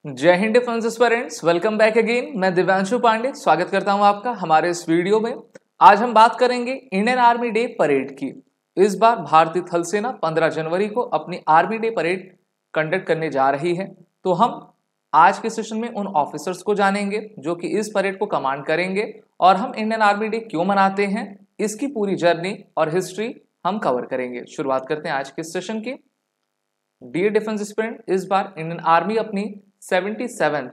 जय Hind defence aspirants, welcome back again. मैं दिव्यांशु पांडे स्वागत करता हूं आपका हमारे इस वीडियो में। आज हम बात करेंगे इंडियन आर्मी डे परेड की। इस बार भारतीय थल सेना 15 जनवरी को अपनी आर्मी डे परेड कंडक्ट करने जा रही है। तो हम आज के सेशन में उन ऑफिसर्स को जानेंगे जो कि इस परेड को कमांड करेंगे, और हम इंडियन आर्मी डे क्यों मनाते हैं इसकी पूरी जर्नी और हिस्ट्री हम कवर करेंगे। शुरुआत करते हैं आज के सेशन की। डियर डिफेंस एस्पिरेंट, इस बार इंडियन आर्मी अपनी 77th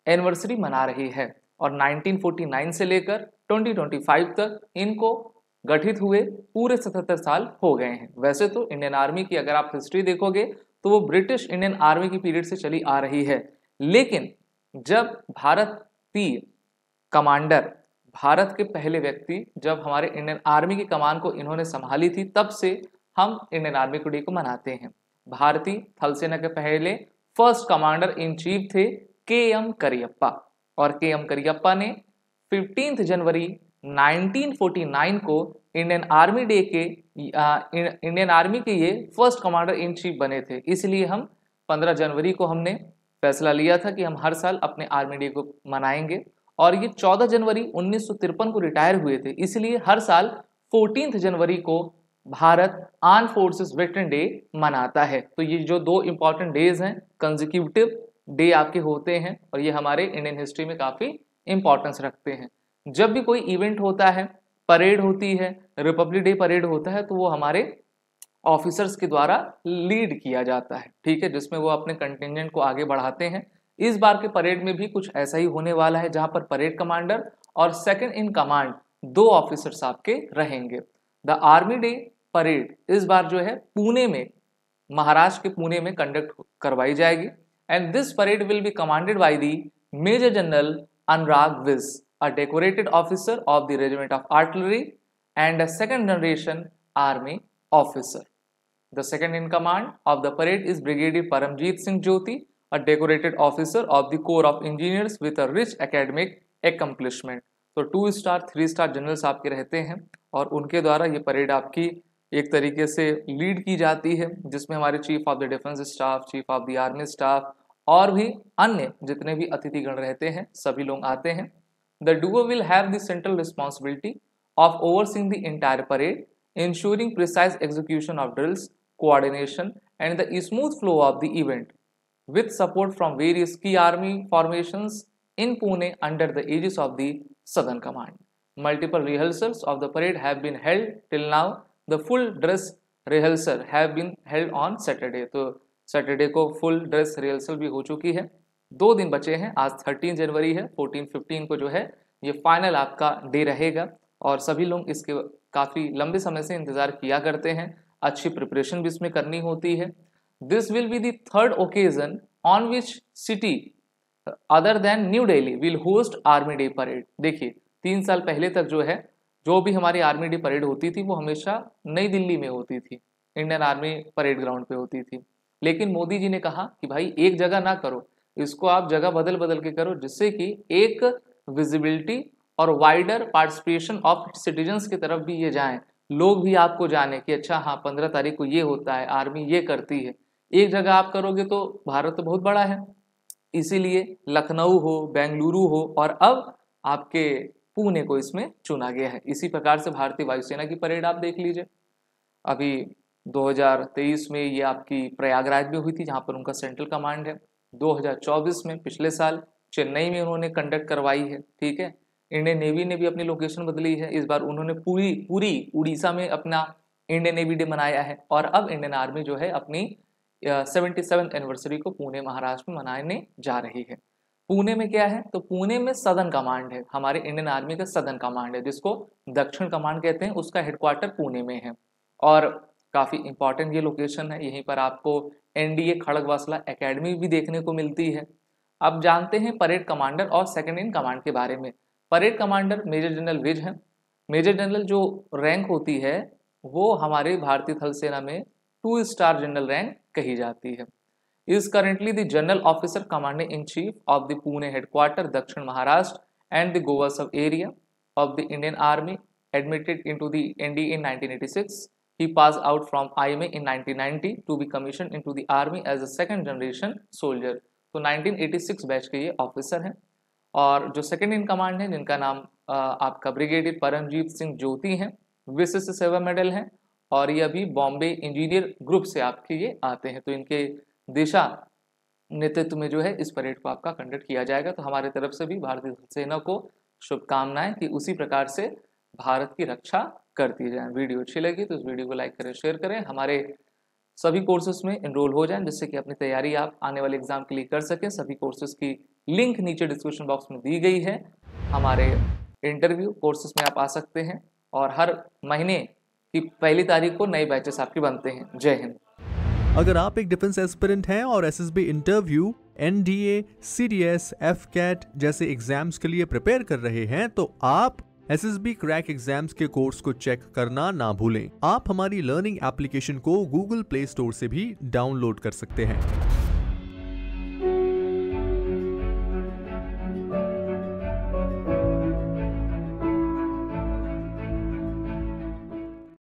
एनिवर्सरी मना रही है और 1949 से लेकर 2025 तक इनको गठित हुए पूरे 77 साल हो गए हैं। वैसे तो इंडियन आर्मी की अगर आप हिस्ट्री देखोगे तो वो ब्रिटिश इंडियन आर्मी की पीरियड से चली आ रही है, लेकिन जब भारतीय कमांडर, भारत के पहले व्यक्ति जब हमारे इंडियन आर्मी की कमान को इन्होंने संभाली थी, तब से हम इंडियन आर्मी को डे को मनाते हैं। भारतीय थल सेना के पहले फर्स्ट कमांडर इन चीफ थे के.एम. करियप्पा, और के.एम. करियप्पा ने 15 जनवरी 1949 को इंडियन आर्मी डे के इंडियन आर्मी के ये फर्स्ट कमांडर इन चीफ बने थे। इसलिए हम 15 जनवरी को हमने फैसला लिया था कि हम हर साल अपने आर्मी डे को मनाएंगे, और ये 14 जनवरी 1953 को रिटायर हुए थे। इसलिए हर साल 14 जनवरी को Bharat arm forces veteran day मनाता है। तो ये जो दो इंपॉर्टेंट डेज हैं, कंसेक्यूटिव डे आपके होते हैं, और ये हमारे इंडियन हिस्ट्री में काफी इंपॉर्टेंस रखते हैं। जब भी कोई इवेंट होता है, परेड होती है, रिपब्लिक डे परेड होता है, तो वो हमारे ऑफिसर्स के द्वारा लीड किया जाता है, ठीक है, जिसमें वो अपने कंटिजेंट को आगे बढ़ाते हैं। इस बार के परेड में भी कुछ ऐसा ही होने वाला है, जहां पर परेड कमांडर और सेकंड इन कमांड दो ऑफिसर्स आपके रहेंगे। द आर्मी डे परेड इस बार जो है पुणे में, महाराष्ट्र के पुणे में कंडक्ट करवाई जाएगी, and this parade will be commanded by the major general Anurag Vij, a decorated officer of the regiment of artillery and a second generation army officer. The second in command of the parade is Brigadier Paramjeet Singh Jyoti, a decorated officer of the Corps of Engineers with a rich academic accomplishment. तो 2 star 3 star generals आपके रहते हैं, और उनके द्वारा ये parade आपकी एक तरीके से लीड की जाती है, जिसमें हमारे chief of the defence staff, chief of the army staff और भी अन्य जितने भी अतिथिगण रहते हैं सभी लोग आते हैं। The Duo will have the central responsibility of overseeing the entire parade, ensuring precise execution of drills, coordination and the smooth flow of the event, with support from various key army formations in Pune under the aegis of the Southern Command. Multiple rehearsals of the parade have been held till now. The full dress rehearsal have been held on Saturday. तो Saturday को full dress rehearsal भी हो चुकी है। 2 दिन बचे हैं, आज 13 जनवरी है, 14-15 को जो है ये फाइनल आपका डे रहेगा, और सभी लोग इसके काफ़ी लंबे समय से इंतज़ार किया करते हैं। अच्छी प्रिपरेशन भी इसमें करनी होती है। This will be the third occasion on which city other than new Delhi will host army day parade. देखिए, 3 साल पहले तक जो है, जो भी हमारी आर्मी डे परेड होती थी वो हमेशा नई दिल्ली में होती थी, इंडियन आर्मी परेड ग्राउंड पे होती थी। लेकिन मोदी जी ने कहा कि भाई एक जगह ना करो, इसको आप जगह बदल बदल के करो, जिससे कि एक विजिबिलिटी और वाइडर पार्टिसिपेशन ऑफ सिटीजन्स की तरफ भी ये जाएं, लोग भी आपको जाने कि अच्छा हाँ 15 तारीख को ये होता है, आर्मी ये करती है। एक जगह आप करोगे तो भारत तो बहुत बड़ा है, इसीलिए लखनऊ हो, बेंगलुरु हो, और अब आपके पुणे को इसमें चुना गया है। इसी प्रकार से भारतीय वायुसेना की परेड आप देख लीजिए, अभी 2023 में ये आपकी प्रयागराज में हुई थी, जहाँ पर उनका सेंट्रल कमांड है। 2024 में, पिछले साल, चेन्नई में उन्होंने कंडक्ट करवाई है, ठीक है। इंडियन नेवी ने भी अपनी लोकेशन बदली है, इस बार उन्होंने पूरी उड़ीसा में अपना इंडियन नेवी डे मनाया है, और अब इंडियन आर्मी जो है अपनी 77th एनिवर्सरी को पुणे महाराष्ट्र में मनाने जा रही है। पुणे में क्या है, तो पुणे में सदर्न कमांड है, हमारे इंडियन आर्मी का सदर्न कमांड है, जिसको दक्षिण कमांड कहते हैं, उसका हेडक्वार्टर पुणे में है, और काफ़ी इंपॉर्टेंट ये लोकेशन है। यहीं पर आपको एनडीए खड़गवासला एकेडमी भी देखने को मिलती है। अब जानते हैं परेड कमांडर और सेकंड इन कमांड के बारे में। Parade commander major general Vij है। मेजर जनरल जो रैंक होती है वो हमारे भारतीय थल सेना में 2 स्टार जनरल रैंक कही जाती है। Is currently the general officer commanding in chief of the Pune headquarter दक्षिण महाराष्ट्र एंड द गोवा सब area of the Indian army, admitted into the NDA in 1986. He passed out from IMA in 1990 to be commissioned into the army as a second generation soldier. तो 1986 batch के ये officer हैं। और जो second in command है जिनका नाम आपका ब्रिगेडियर परमजीत सिंह ज्योति हैं, विशिष्ट सेवा मेडल हैं, और ये अभी बॉम्बे इंजीनियर ग्रुप से आपके ये आते हैं। तो इनके दिशा नेतृत्व में जो है इस परेड को आपका कंडक्ट किया जाएगा। तो हमारे तरफ से भी भारतीय सेना को शुभकामनाएं कि उसी प्रकार से भारत की रक्षा करती जाए। वीडियो अच्छी लगी तो इस वीडियो को लाइक करें, शेयर करें, हमारे सभी कोर्सेज में एनरोल हो जाएं, जिससे कि अपनी तैयारी आप आने वाले एग्जाम के लिए कर सकें। सभी कोर्सेज की लिंक नीचे डिस्क्रिप्शन बॉक्स में दी गई है। हमारे इंटरव्यू कोर्सेज में आप आ सकते हैं और हर महीने की पहली तारीख को नए बैचेस आपके बनते हैं। जय हिंद। अगर आप एक डिफेंस एस्पिरेंट हैं और SSB interview, NDA, CDS, AFCAT जैसे एग्जाम्स के लिए प्रिपेयर कर रहे हैं तो आप एसएसबी क्रैक एग्जाम्स के कोर्स को चेक करना ना भूलें। आप हमारी लर्निंग एप्लीकेशन को गूगल प्ले स्टोर से भी डाउनलोड कर सकते हैं।